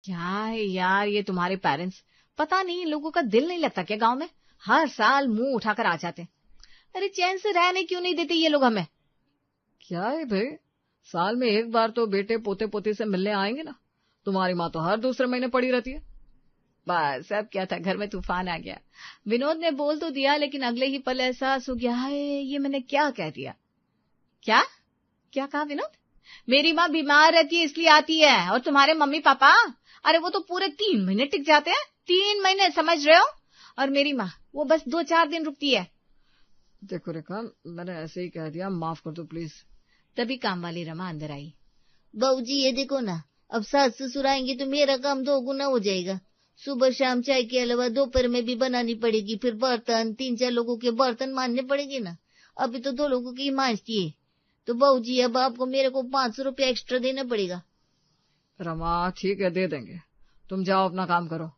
क्या है यार ये तुम्हारे पेरेंट्स, पता नहीं इन लोगों का दिल नहीं लगता क्या गांव में? हर साल मुंह उठाकर आ जाते हैं। अरे चैन से रहने क्यों नहीं देते ये लोग हमें? क्या है भाई, साल में एक बार तो बेटे पोते पोती से मिलने आएंगे ना। तुम्हारी माँ तो हर दूसरे महीने पड़ी रहती है। बस अब क्या था, घर में तूफान आ गया। विनोद ने बोल तो दिया लेकिन अगले ही पल एहसास हो गया, हाय ये मैंने क्या कह दिया। क्या क्या कहा विनोद? मेरी माँ बीमार रहती है इसलिए आती है, और तुम्हारे मम्मी पापा, अरे वो तो पूरे 3 महीने टिक जाते हैं, 3 महीने, समझ रहे हो? और मेरी माँ वो बस 2-4 दिन रुकती है। देखो रेखा, मैंने ऐसे ही कह दिया, माफ कर दो प्लीज। तभी काम वाली रमा अंदर आई। बहू जी ये देखो ना, अब सास ससुर आएंगे तो मेरा काम 2 गुना हो जाएगा। सुबह शाम चाय के अलावा दोपहर में भी बनानी पड़ेगी, फिर बर्तन 3-4 लोगों के बर्तन मानने पड़ेंगे ना। अभी तो 2 लोगों की मांजती है, तो बहू जी अब आपको मेरे को 500 रुपया एक्स्ट्रा देना पड़ेगा। रमा ठीक है, दे देंगे, तुम जाओ अपना काम करो।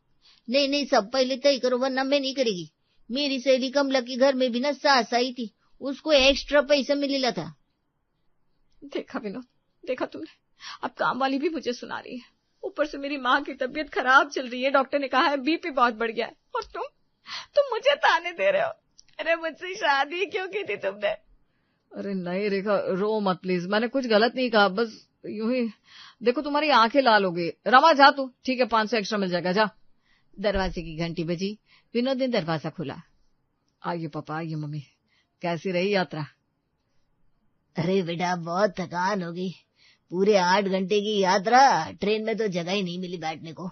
नहीं नहीं, सब पहले तय करो वरना मैं नहीं करेगी। मेरी सहेली कमला के घर में भी ना सास आई थी, उसको एक्स्ट्रा पैसा मिलेला था। देखा विनोद, देखा तुमने, अब काम वाली भी मुझे सुना रही है। ऊपर से मेरी माँ की तबीयत खराब चल रही है, डॉक्टर ने कहा है बीपी बहुत बढ़ गया है, और तुम मुझे ताने दे रहे हो। अरे मुझसे शादी क्यों की थी तुमने? अरे नहीं रेखा, रो मत प्लीज, मैंने कुछ गलत नहीं कहा, बस यूं ही। देखो तुम्हारी आंखें लाल हो गई। रमा जा तू, ठीक है 500 एक्स्ट्रा मिल जाएगा, जा। दरवाजे की घंटी बजी। विनोद ने दरवाजा खोला। आइए पापा, आइए मम्मी, कैसी रही यात्रा? अरे बेटा बहुत थकान हो गई, पूरे 8 घंटे की यात्रा, ट्रेन में तो जगह ही नहीं मिली बैठने को।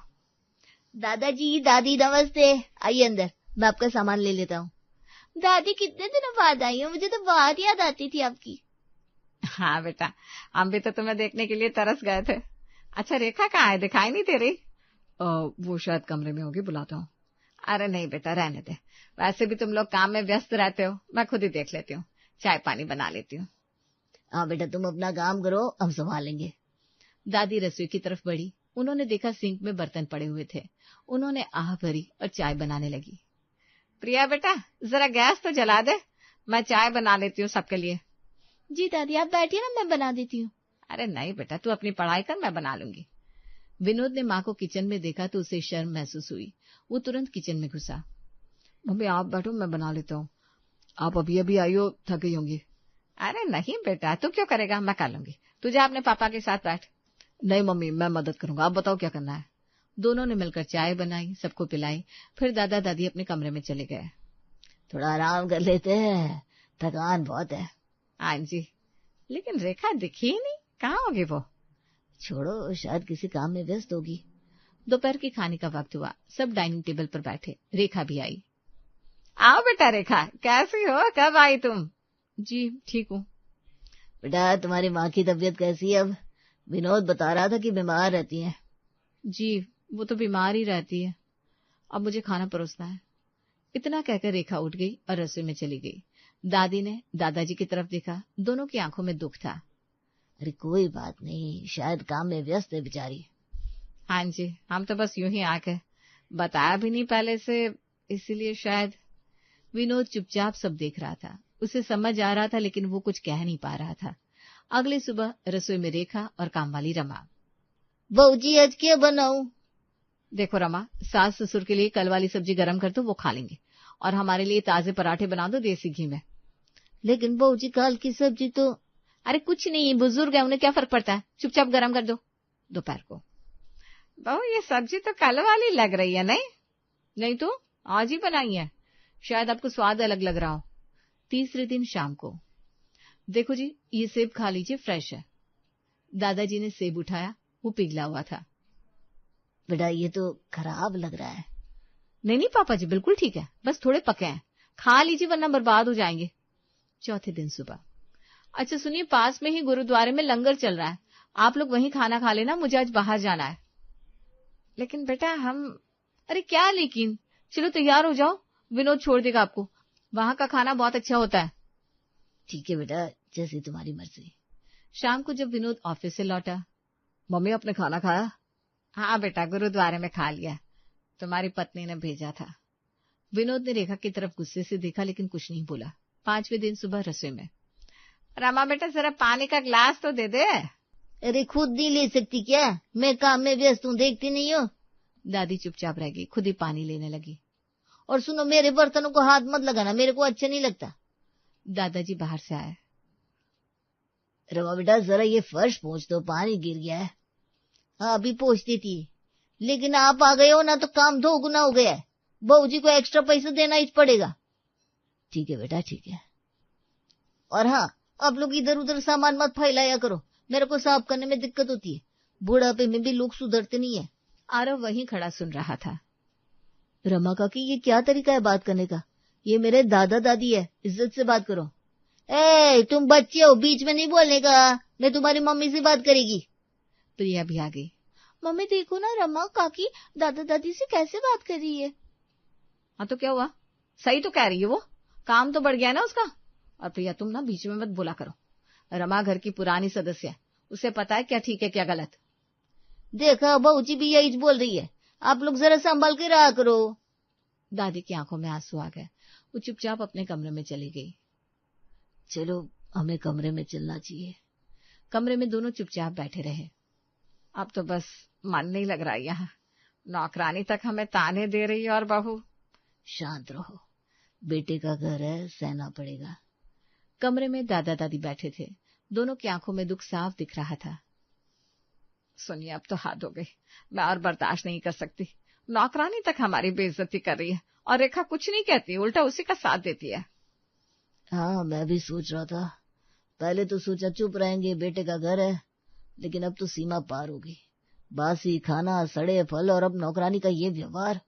दादाजी दादी नमस्ते, आइए अंदर, मैं आपका सामान ले लेता हूँ। दादी कितने दिनों बाद आई हो, मुझे तो बहुत याद आती थी आपकी। हाँ बेटा, हम भी तो तुम्हें देखने के लिए तरस गए थे। अच्छा रेखा कहाँ है, दिखाई नहीं दे रही? वो शायद कमरे में होगी, बुलाता हूँ। अरे नहीं बेटा, रहने दे, वैसे भी तुम लोग काम में व्यस्त रहते हो, मैं खुद ही देख लेती हूँ, चाय पानी बना लेती हूँ। हाँ बेटा तुम अपना काम करो, हम संभालेंगे। दादी रसोई की तरफ बढ़ी। उन्होंने देखा सिंक में बर्तन पड़े हुए थे। उन्होंने आह भरी और चाय बनाने लगी। प्रिया बेटा जरा गैस तो जला दे, मैं चाय बना लेती हूँ सबके लिए। जी दादी आप बैठिए ना, मैं बना देती हूँ। अरे नहीं बेटा, तू अपनी पढ़ाई कर, मैं बना लूंगी। विनोद ने माँ को किचन में देखा तो उसे शर्म महसूस हुई। वो तुरंत किचन में घुसा। मम्मी आप बैठो, मैं बना लेता हूँ, आप अभी अभी आई हो, थक गई होंगी। अरे नहीं बेटा, तू क्यों करेगा, मैं कर लूंगी, तू जा अपने पापा के साथ बैठ। नहीं मम्मी, मैं मदद करूंगा, आप बताओ क्या करना है। दोनों ने मिलकर चाय बनाई, सबको पिलाई, फिर दादा दादी अपने कमरे में चले गए। थोड़ा आराम कर लेते हैं, थकान बहुत है। हाँ जी, लेकिन रेखा दिखी ही नहीं, कहाँ होगी वो? छोड़ो, शायद किसी काम में व्यस्त होगी। दोपहर के खाने का वक्त हुआ, सब डाइनिंग टेबल पर बैठे। रेखा भी आई। आओ बेटा रेखा, कैसी हो, कब आई तुम? जी ठीक हूँ। बेटा तुम्हारी माँ की तबीयत कैसी है अब? विनोद बता रहा था कि बीमार रहती हैं। जी वो तो बीमार ही रहती है, अब मुझे खाना परोसना है। इतना कहकर रेखा उठ गई और रसोई में चली गई। दादी ने दादाजी की तरफ देखा, दोनों की आंखों में दुख था। अरे कोई बात नहीं, शायद काम में व्यस्त है बेचारी। हाँ जी, हम तो बस यूं ही आके, बताया भी नहीं पहले से, इसीलिए शायद। विनोद चुपचाप सब देख रहा था, उसे समझ आ रहा था लेकिन वो कुछ कह नहीं पा रहा था। अगली सुबह रसोई में रेखा और कामवाली रमा। बहू जी आज क्या बनाऊं? देखो रमा, सास ससुर के लिए कल वाली सब्जी गरम कर दो, वो खा लेंगे, और हमारे लिए ताजे पराठे बना दो देसी घी में। लेकिन बहू जी कल की सब्जी तो। अरे कुछ नहीं, बुजुर्ग है, उन्हें क्या फर्क पड़ता है, चुपचाप गरम कर दो दोपहर को। बहू ये सब्जी तो कल वाली लग रही है। नहीं नहीं तो आज ही बनाई है, शायद आपको स्वाद अलग लग रहा हो। तीसरे दिन शाम को, देखो जी ये सेब खा लीजिए, फ्रेश है। दादाजी ने सेब उठाया, वो पिघला हुआ था। बेटा ये तो खराब लग रहा है। नहीं नहीं पापा जी, बिल्कुल ठीक है, बस थोड़े पके हैं, खा लीजिए वरना बर्बाद हो जाएंगे। चौथे दिन सुबह, अच्छा सुनिए, पास में ही गुरुद्वारे में लंगर चल रहा है, आप लोग वहीं खाना खा लेना, मुझे आज बाहर जाना है। लेकिन बेटा हम। अरे क्या लेकिन, चलो तैयार हो जाओ, विनोद छोड़ देगा आपको, वहां का खाना बहुत अच्छा होता है। ठीक है बेटा, जैसी तुम्हारी मर्जी। शाम को जब विनोद ऑफिस से लौटा। मम्मी आपने खाना खाया? हाँ बेटा, गुरुद्वारे में खा लिया, तुम्हारी पत्नी ने भेजा था। विनोद ने रेखा की तरफ गुस्से से देखा लेकिन कुछ नहीं बोला। 5वें दिन सुबह रसोई में, रमा बेटा जरा पानी का ग्लास तो दे दे। अरे खुद नहीं ले सकती क्या? मैं काम में व्यस्त हूँ, देखती नहीं हो? दादी चुपचाप रह गई, खुद ही पानी लेने लगी। और सुनो, मेरे बर्तनों को हाथ मत लगाना, मेरे को अच्छा नहीं लगता। दादाजी बाहर से आए। रमा बेटा, जरा ये फर्श पोंछ दो, पानी गिर गया है। हाँ, अभी पोंछ देती है, लेकिन आप आ गए हो ना तो काम 2 गुना हो गया है। बहू जी को एक्स्ट्रा पैसा देना ही पड़ेगा। ठीक है बेटा, ठीक है। और हाँ, आप लोग इधर उधर सामान मत फैलाया करो, मेरे को साफ करने में दिक्कत होती है। बुढ़ापे में भी लोग सुधरते नहीं है। आरव वहीं खड़ा सुन रहा था। रमा काकी, ये क्या तरीका है बात करने का? ये मेरे दादा दादी है, इज्जत से बात करो। ए, तुम बच्चे हो, बीच में नहीं बोलने का। मैं तुम्हारी मम्मी से बात करेगी। प्रिया भी आ गई। मम्मी देखो ना, रमा काकी दादा दादी से कैसे बात कर रही है। हाँ तो क्या हुआ? सही तो कह रही है वो, काम तो बढ़ गया ना उसका। और प्रिया तुम ना बीच में मत बोला करो। रमा घर की पुरानी सदस्य है, उसे पता है क्या ठीक है क्या गलत। देखा, बहू जी भी यही बोल रही है, आप लोग जरा संभाल के रहा करो। दादी की आंखों में आंसू आ गए, वो चुपचाप अपने कमरे में चली गई। चलो, हमें कमरे में चलना चाहिए। कमरे में दोनों चुपचाप बैठे रहे। अब तो बस मन नहीं लग रहा यहाँ, नौकरानी तक हमें ताने दे रही है और बहू। शांत रहो, बेटे का घर है, सहना पड़ेगा। कमरे में दादा दादी बैठे थे, दोनों की आंखों में दुख साफ दिख रहा था। सुनिए, अब तो हाथ हो गई, मैं और बर्दाश्त नहीं कर सकती। नौकरानी तक हमारी बेइज्जती कर रही है और रेखा कुछ नहीं कहती, उल्टा उसी का साथ देती है। हाँ, मैं भी सोच रहा था, पहले तो सोचा चुप रहेंगे, बेटे का घर है, लेकिन अब तो सीमा पार हो गई। बासी खाना, सड़े फल, और अब नौकरानी का ये व्यवहार।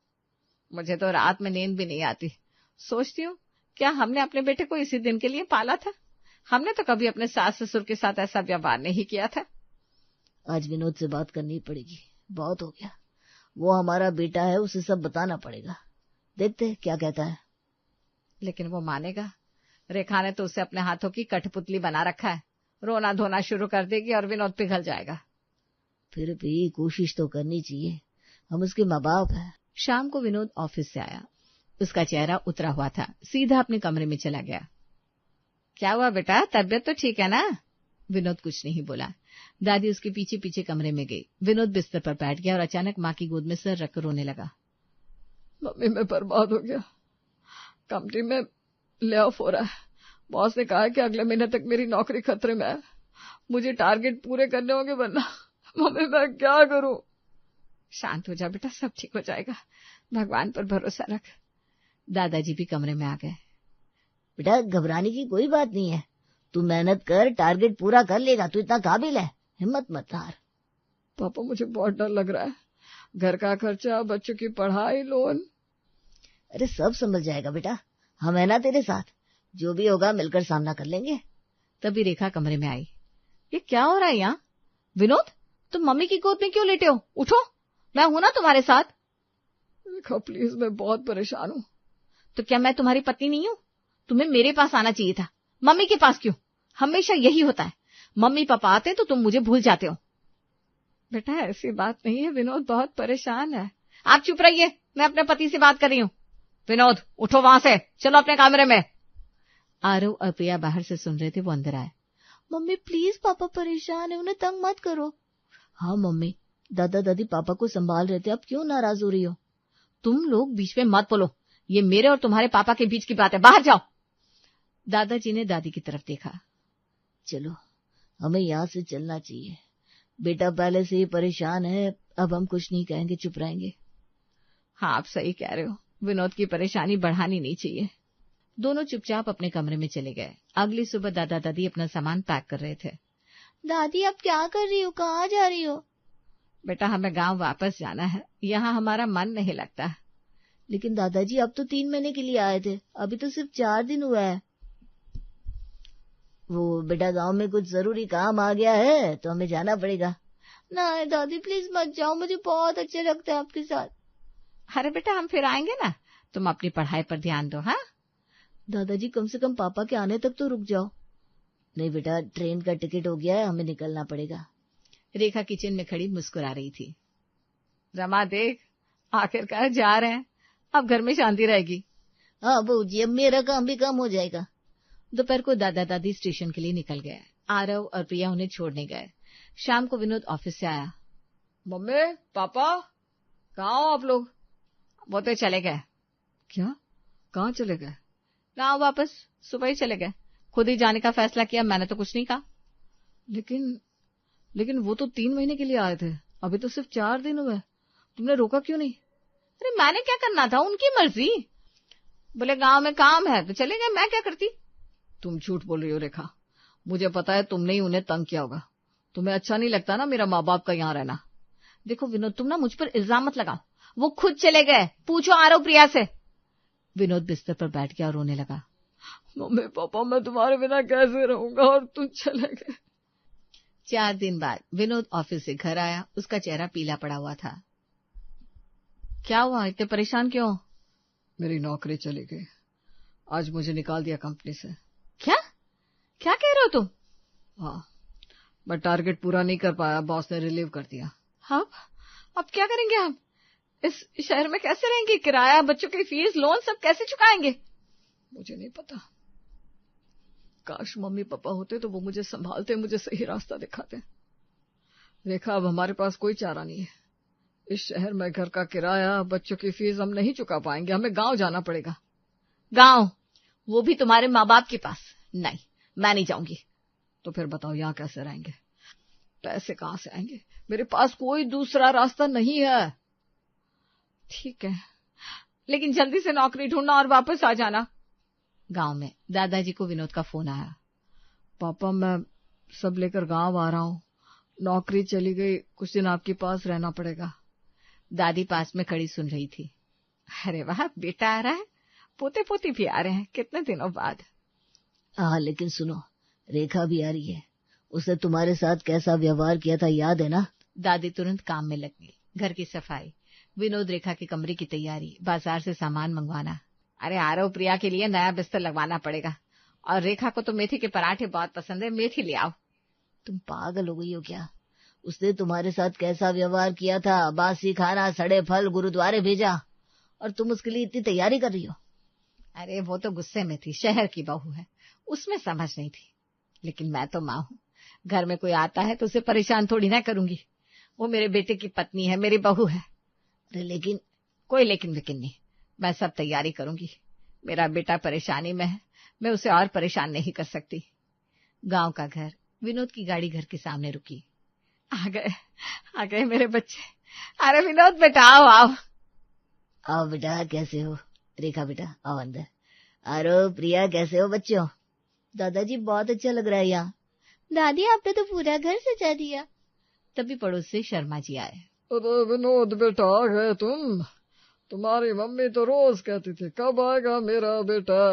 मुझे तो रात में नींद भी नहीं आती। सोचती हूँ, क्या हमने अपने बेटे को इसी दिन के लिए पाला था? हमने तो कभी अपने सास ससुर के साथ ऐसा व्यवहार नहीं किया था। आज विनोद से बात करनी पड़ेगी, बहुत हो गया। वो हमारा बेटा है, उसे सब बताना पड़ेगा। देखते क्या कहता है। लेकिन वो मानेगा? रेखा ने तो उसे अपने हाथों की कठपुतली बना रखा है, रोना धोना शुरू कर देगी और विनोद पिघल जाएगा। फिर भी कोशिश तो करनी चाहिए, हम उसके माँ बाप हैं। शाम को विनोद ऑफिस से आया, उसका चेहरा उतरा हुआ था, सीधा अपने कमरे में चला गया। क्या हुआ बेटा, तबीयत तो ठीक है ना? विनोद कुछ नहीं बोला। दादी उसके पीछे पीछे कमरे में गई। विनोद बिस्तर पर बैठ गया और अचानक माँ की गोद में सर रखकर रोने लगा। मम्मी, मैं बर्बाद हो गया, कंपनी में ले ऑफ हो रहा है। बॉस ने कहा है कि अगले महीने तक मेरी नौकरी खतरे में है, मुझे टारगेट पूरे करने होंगे, वरना मम्मी मैं क्या करूं? शांत हो जा बेटा, सब ठीक हो जाएगा, भगवान पर भरोसा रख। दादाजी भी कमरे में आ गए। बेटा, घबराने की कोई बात नहीं है, तू मेहनत कर, टारगेट पूरा कर लेगा, तू इतना काबिल है, हिम्मत मत हार। पापा, मुझे बहुत डर लग रहा है, घर का खर्चा, बच्चों की पढ़ाई, लोन। अरे सब समझ जाएगा बेटा, हम है ना तेरे साथ, जो भी होगा मिलकर सामना कर लेंगे। तभी रेखा कमरे में आई। ये क्या हो रहा है यहाँ? विनोद, तुम मम्मी की गोद में क्यों लेटे हो? उठो, मैं हूं ना तुम्हारे साथ। रेखा प्लीज, मैं बहुत परेशान हूँ। तो क्या मैं तुम्हारी पत्नी नहीं हूँ? तुम्हें मेरे पास आना चाहिए था, मम्मी के पास क्यों? हमेशा यही होता है, मम्मी पापा आते तो तुम मुझे भूल जाते हो। बेटा ऐसी बात नहीं है, विनोद बहुत परेशान है। आप चुप रहिए, मैं अपने पति से बात कर रही हूँ। विनोद, उठो वहां से, चलो अपने कमरे में। आरव और प्रिया बाहर से सुन रहे थे, वो अंदर आए। मम्मी प्लीज, पापा परेशान है, उन्हें तंग मत करो। हाँ मम्मी, दादा दादी पापा को संभाल रहे थे, अब क्यों नाराज हो रही हो? तुम लोग बीच में मत बोलो, ये मेरे और तुम्हारे पापा के बीच की बात है, बाहर जाओ। दादाजी ने दादी की तरफ देखा। चलो, हमें यहाँ से चलना चाहिए, बेटा पहले से ही परेशान है, अब हम कुछ नहीं कहेंगे, चुप रहेंगे। हाँ, आप सही कह रहे हो, विनोद की परेशानी बढ़ानी नहीं चाहिए। दोनों चुपचाप अपने कमरे में चले गए। अगली सुबह दादा दादी अपना सामान पैक कर रहे थे। दादी, अब क्या कर रही हो, कहाँ जा रही हो? बेटा, हमें गांव वापस जाना है, यहाँ हमारा मन नहीं लगता। लेकिन दादाजी, अब तो 3 महीने के लिए आए थे, अभी तो सिर्फ 4 दिन हुआ है। वो बेटा, गांव में कुछ जरूरी काम आ गया है तो हमें जाना पड़ेगा। नहीं दादी प्लीज मत जाओ, मुझे बहुत अच्छा लगता है आपके साथ। अरे बेटा, हम फिर आएंगे ना, तुम अपनी पढ़ाई पर ध्यान दो। हाँ दादाजी, कम से कम पापा के आने तक तो रुक जाओ। नहीं बेटा, ट्रेन का टिकट हो गया है, हमें निकलना पड़ेगा। रेखा किचन में खड़ी मुस्कुरा रही थी। रमा देख, आखिरकार जा रहे हैं, अब घर में शांति रहेगी। हाँ बहू जी, अब मेरा काम भी कम हो जाएगा। दोपहर को दादा दादी स्टेशन के लिए निकल गए। आरव और प्रिया उन्हें छोड़ने गए। शाम को विनोद ऑफिस से आया। मम्मी पापा कहाँ हो आप लोग? वो तो चले गए। क्या? कहाँ चले गए? गाँव वापस, सुबह ही चले गए। खुद ही जाने का फैसला किया, मैंने तो कुछ नहीं कहा। लेकिन वो तो 3 महीने के लिए आए थे, अभी तो सिर्फ 4 दिन हुए, तुमने रोका क्यों नहीं? अरे मैंने क्या करना था, उनकी मर्जी। बोले गांव में काम है तो चले गए, मैं क्या करती। तुम झूठ बोल रही हो रेखा, मुझे पता है तुमने ही उन्हें तंग किया होगा। तुम्हें अच्छा नहीं लगता ना मेरा माँ बाप का यहाँ रहना। देखो विनोद, तुम ना मुझ पर इल्जाम मत लगाओ, वो खुद चले गए, पूछो आरव प्रिया से। विनोद बिस्तर पर बैठ गया और रोने लगा। मम्मी पापा मैं तुम्हारे बिना कैसे रहूंगा, और तुम चले गए। 4 दिन बाद विनोद ऑफिस से घर आया, उसका चेहरा पीला पड़ा हुआ था। क्या हुआ, इतने परेशान क्यों? मेरी नौकरी चली गई, आज मुझे निकाल दिया कंपनी से। क्या क्या कह रहे हो तुम? हाँ, मैं टारगेट पूरा नहीं कर पाया, बॉस ने रिलीव कर दिया। अब क्या करेंगे हम? इस शहर में कैसे रहेंगे? किराया, बच्चों की फीस, लोन सब कैसे चुकाएंगे? मुझे नहीं पता, काश मम्मी पापा होते तो वो मुझे संभालते, मुझे सही रास्ता दिखाते। रेखा अब हमारे पास कोई चारा नहीं है। इस शहर में घर का किराया, बच्चों की फीस हम नहीं चुका पाएंगे, हमें गांव जाना पड़ेगा। गांव? वो भी तुम्हारे माँ बाप के पास? नहीं, मैं नहीं जाऊंगी। तो फिर बताओ यहाँ कैसे रहेंगे? पैसे कहाँ से आएंगे? मेरे पास कोई दूसरा रास्ता नहीं है। ठीक है, लेकिन जल्दी से नौकरी ढूंढना और वापस आ जाना। गांव में दादाजी को विनोद का फोन आया। पापा मैं सब लेकर गांव आ रहा हूँ, नौकरी चली गई, कुछ दिन आपके पास रहना पड़ेगा। दादी पास में खड़ी सुन रही थी। अरे वाह, बेटा आ रहा है, पोते पोती भी आ रहे हैं, कितने दिनों बाद। हाँ लेकिन सुनो, रेखा भी आ रही है, उसने तुम्हारे साथ कैसा व्यवहार किया था याद है ना? दादी तुरंत काम में लग गई। घर की सफाई, विनोद रेखा के कमरे की तैयारी, बाजार से सामान मंगवाना। अरे आरव प्रिया के लिए नया बिस्तर लगवाना पड़ेगा, और रेखा को तो मेथी के पराठे बहुत पसंद है, मेथी ले आओ। तुम पागल हो गई हो क्या? उसने तुम्हारे साथ कैसा व्यवहार किया था, बासी खाना, सड़े फल, गुरुद्वारे भेजा, और तुम उसके लिए इतनी तैयारी कर रही हो। अरे वो तो गुस्से में थी, शहर की बहू है, उसमें समझ नहीं थी। लेकिन मैं तो माँ हूँ, घर में कोई आता है तो उसे परेशान थोड़ी ना करूंगी। वो मेरे बेटे की पत्नी है, मेरी बहू है। अरे लेकिन कोई लेकिन विकिन नहीं, मैं सब तैयारी करूंगी। मेरा बेटा परेशानी में है, मैं उसे और परेशान नहीं कर सकती। गांव का घर, विनोद की गाड़ी घर के सामने रुकी। आ गए मेरे बच्चे। अरे विनोद बेटा आओ आओ। आओ बेटा, कैसे हो? रेखा बेटा आओ अंदर। अरे प्रिया कैसे हो बच्चों? दादाजी बहुत अच्छा लग रहा है यहाँ। दादी आपने तो पूरा घर सजा दिया। तभी पड़ोस से शर्मा जी आए। अरे विनोद बेटा आ गए तुम? तुम्हारी मम्मी तो रोज कहती थी कब आएगा मेरा बेटा,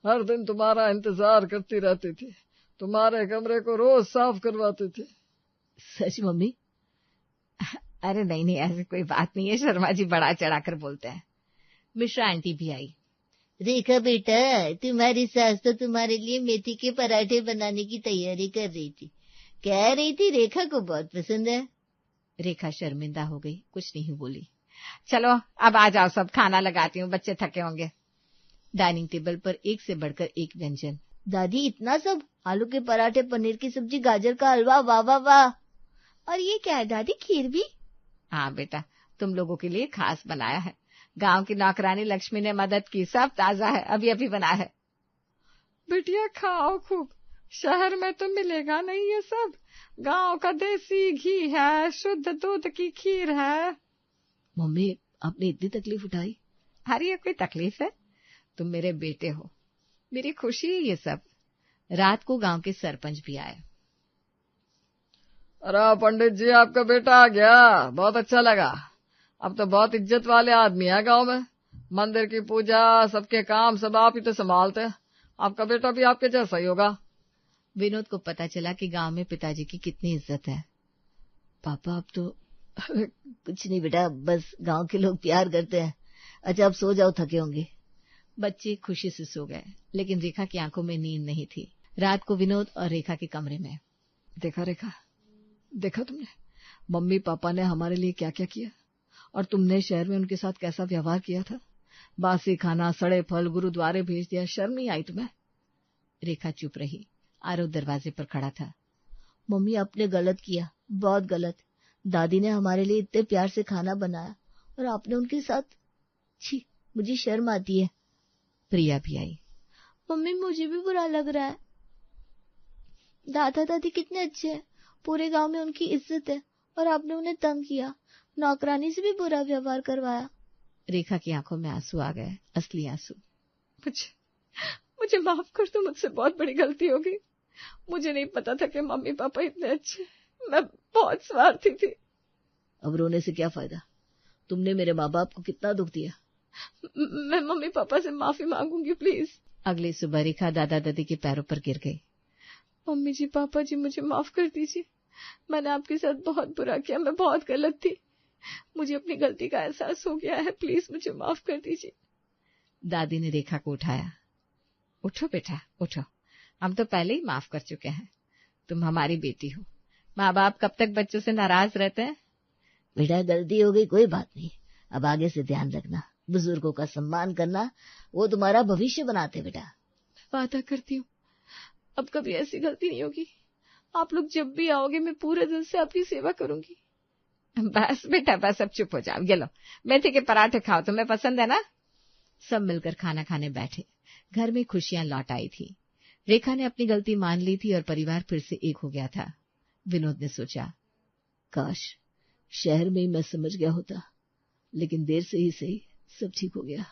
हर दिन तुम्हारा इंतजार करती रहती थी, तुम्हारे कमरे को रोज साफ करवाती थी। सच मम्मी? अरे नहीं ऐसी कोई बात नहीं है, शर्मा जी बड़ा चढ़ाकर बोलते हैं। मिश्रा आंटी भी आई। रेखा बेटा, तुम्हारी सास तो तुम्हारे लिए मेथी के पराठे बनाने की तैयारी कर रही थी, कह रही थी रेखा को बहुत पसंद है। रेखा शर्मिंदा हो गई, कुछ नहीं बोली। चलो अब आ जाओ सब, खाना लगाती हूँ, बच्चे थके होंगे। डाइनिंग टेबल पर एक से बढ़कर एक व्यंजन। दादी इतना सब? आलू के पराठे, पनीर की सब्जी, गाजर का हलवा, वाह वाह वाह। और ये क्या है दादी, खीर भी? हाँ बेटा, तुम लोगों के लिए खास बनाया है। गांव की नौकरानी लक्ष्मी ने मदद की, सब ताजा है, अभी अभी बना है। बिटिया खाओ खूब, शहर में तो मिलेगा नहीं ये सब। गांव का देसी घी है, शुद्ध दूध की खीर है। मम्मी आपने इतनी तकलीफ उठाई? अरे ये कोई तकलीफ है? तुम मेरे बेटे हो, मेरी खुशी है ये सब। रात को गांव के सरपंच भी आए। अरे पंडित जी आपका बेटा आ गया, बहुत अच्छा लगा। अब तो बहुत इज्जत वाले आदमी है गांव में, मंदिर की पूजा, सबके काम सब आप ही तो संभालते हैं। आपका बेटा भी आपके जैसा ही होगा। विनोद को पता चला कि गांव में पिताजी की कितनी इज्जत है। पापा अब तो कुछ नहीं बेटा, बस गांव के लोग प्यार करते हैं। अच्छा अब सो जाओ, थके होंगे। बच्चे खुशी से सो गए, लेकिन रेखा की आंखों में नींद नहीं थी। रात को विनोद और रेखा के कमरे में। देखा रेखा, देखा तुमने मम्मी पापा ने हमारे लिए क्या क्या किया, और तुमने शहर में उनके साथ कैसा व्यवहार किया था। बासी खाना, सड़े फल, गुरुद्वारे भेज दिया, शर्म नहीं आई तुम्हें? रेखा चुप रही। आरव दरवाजे पर खड़ा था। मम्मी आपने गलत किया, बहुत गलत। दादी ने हमारे लिए इतने प्यार से खाना बनाया और आपने उनके साथ, छी, मुझे शर्म आती है। प्रिया भी आई। मम्मी मुझे भी बुरा लग रहा है। दादा दादी कितने अच्छे हैं, पूरे गांव में उनकी इज्जत है, और आपने उन्हें तंग किया, नौकरानी से भी बुरा व्यवहार करवाया। रेखा की आंखों में आंसू आ गए, असली आंसू। मुझे माफ कर दो, मुझसे बहुत बड़ी गलती हो गई। मुझे नहीं पता था कि मम्मी पापा इतने अच्छे, मैं बहुत स्वार्थी थी। अब रोने से क्या फायदा, तुमने मेरे माँ बाप को कितना दुख दिया। मैं मम्मी पापा से माफी मांगूंगी प्लीज। अगली सुबह रेखा दादा दादी के पैरों पर गिर गई। मम्मी जी, पापा जी, मुझे माफ कर दीजिए, मैंने आपके साथ बहुत बुरा किया, मैं बहुत गलत थी, मुझे अपनी गलती का एहसास हो गया है, प्लीज मुझे माफ कर दीजिए। दादी ने रेखा को उठाया। उठो बेटा, उठो, हम तो पहले ही माफ कर चुके हैं, तुम हमारी बेटी हो। माँ बाप कब तक बच्चों से नाराज रहते हैं? बेटा गलती हो गई, कोई बात नहीं, अब आगे से ध्यान रखना, बुजुर्गों का सम्मान करना, वो तुम्हारा भविष्य बनाते। बेटा वादा करती हूँ अब कभी ऐसी गलती नहीं होगी। आप लोग जब भी आओगे मैं पूरे दिल से आपकी सेवा करूंगी। बस बेटा बस, अब चुप हो जाओ। ये लो मेथी के पराठे खाओ, तुम्हें पसंद है ना? सब मिलकर खाना खाने बैठे। घर में खुशियां लौट आई थी। रेखा ने अपनी गलती मान ली थी और परिवार फिर से एक हो गया था। विनोद ने सोचा, काश शहर में ही मैं समझ गया होता, लेकिन देर से ही सही सब ठीक हो गया।